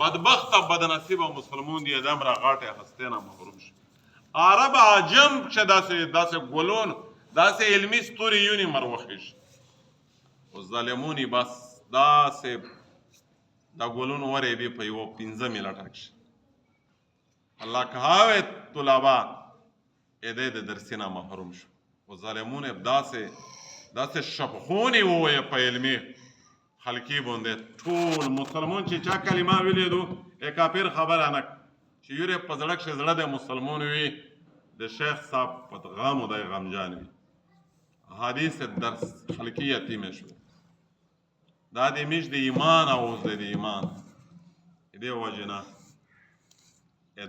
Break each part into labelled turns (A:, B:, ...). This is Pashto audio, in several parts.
A: بدبخته بدنصیبه مسلمون دی ادم را غاټه اخیستی نه محروم شي. عرب عجم چې داسې ګلون داسې علمي ستوري یونی مروخیږي او ظالمونی بس داسې دا ګلون ورې دی په یوه 15 منټه کښې الله کهاوې طلبا ادی د درسي نه محروم شو او ظالمون داسې شپخونې وویې په علمي خلقي باندې ټول مسلمون چې چا کلمه ویلې دو کافر خبره نه چې یورې په زړه کښې زړه د مسلمون وي د شیخ صاحب په غم و دی غمجان وي حدیث درس خلقي یتیمه شو دا د میش د ایمان اوز دی د ایمان دې وجې نه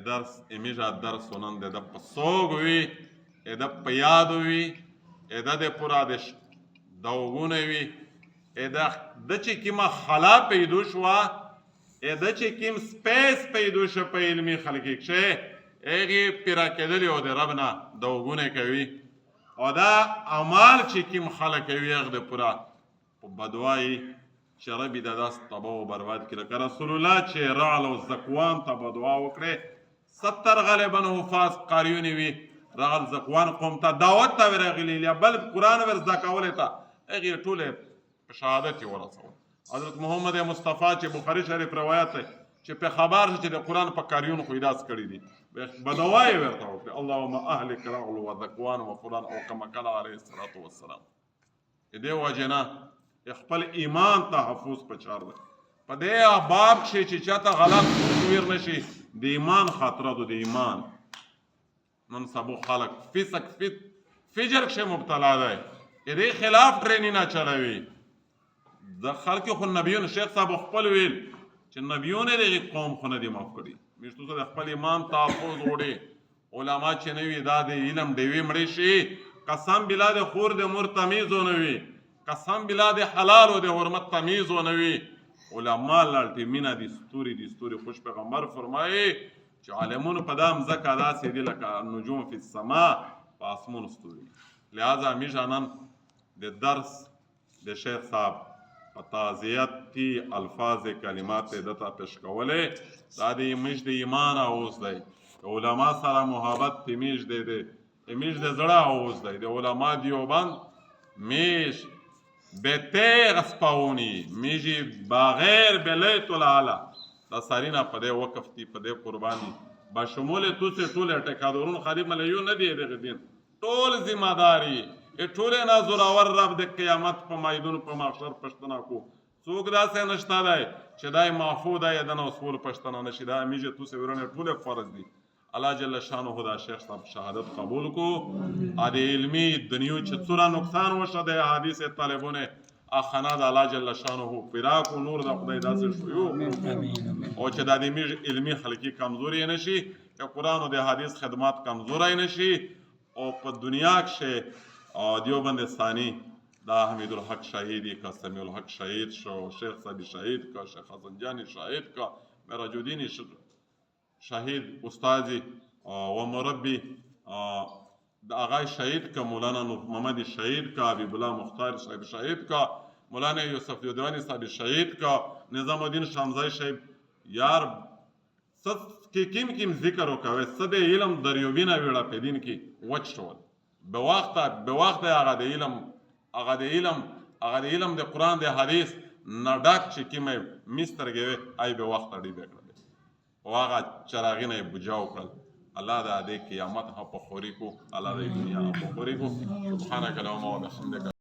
A: درس امیجا درس ونن د په سوګ وي د په یاد وي د پورا د دوغونه وي د چې کومه خلا پیدا شوه د چې کوم سپیس پیدا شو په علمي خلقي کښې هغې پیرا کېدلي او د رب نه دوغونه کوي او دا اعمال چې کوم خلک کوي هغه د پوره په بدوایي چې رب یې د داسې تباه و برباد کړي لکه رسول الله چې رعل او زکوان ته به دعا وکړې 70 غالبا حفاظ قاریونې وي رعل زکوان قوم ته دعوت ته ورغلي یا بل قرآن ور زده کولې ته هغې ټولې په شهادت یې ورسول حضرت محمد مصطفی چې بخاري شریف روایت دی چې په خبر چې د قرآن په کاریونو خو یې داسې کړي دي بدوا یې ورته وکړي اللهم اهلک رعل و ذکوان و فلان او کما قال علیه الصلاة والسلام دې وجې نه خپل ایمان تحفظ پچار ده په دې باب کښې چې چاته غلط تصویر نشي د ایمان خاطره ده د ایمان نن سبا خلک فسق فجر کښې مبتلا دی دې خلاف ټرینینګ چلوي د خلکو خو نبیون شیخ صاحب خپل ویل چې نبیون دغه قوم خو نه دي معاف کړي میشتو سره خپل ایمان تحفظ وړي علما چې نه وي دا د علم ډیوې مړې شي قسم بالله د خور د مور تمیز نه وي قسم بالله د حلال او د حرمت تمیز نه وي علما لالټي مینا دي ستوري خوش پیغمبر فرمایي چې عالمونو په دام ځکه داسې دي لکه نجوم فی السما په اسمون ستوري لہذا همیشه نن د درس د شیخ صاحب په تعزیتي الفاظ کلمات دته پیش کولې دا د میش د ایمان اوز دی د علما سره محبت میش دی میش د زړه اوز دی د علما دیوبند میش بهتر سپاونی میجی بغیر بلیت العلا دا سارینا په دې وقف دي په دې قرباني با شمول توسه ټول ټکادورون خریب ملیون نه دی دغه دین ټول ذمہ داری ټول نه زوراور رب د قیامت په میدان په محشر پښتنه کو څوک داسې نشته دی چې دای محفوظ دی د نو اصول پښتنه نشي دا میجه توسه ورونه ټول فرض دي الله جل شانه دا شیخ صاحب شهادت قبول کو ا د علمي دنیو چې څوره نقصان وشه د حدیث طالبونه اخنا د الله جل شانه فراق او نور د خدای داسې شو او چې د دې علمي خلقي کمزوري نشي چې قرآن او د حدیث خدمات کمزوري نشي او په دنیا کې دیوبند ثانی دا حمید الحق شهیدی کا سمیع الحق شهید شو شیخ صاحب شهید کا شیخ حسن جانی شهید کا مراج الدین شهید استادی و مربی آغای شهید کا مولانا محمد شهید کا حبیب الله مختار صاحب شهید کا مولانا یوسف یودوانی صاحب شهید کا نظام الدین شامزای صاحب یار صد کې کیم ذکر وکوي صد علم دریوبینا ویړه په دین کې وچټول به وخت هغه د علم د قرآن د حدیث نډاک چې کیمه مسترګې ای به وخت اړې به کړل او هغه چراغینه بجاو کړل الله د دې قیامت په خوري کو الله د دنیا په خوري کو سبحانك اللهم وبحمدك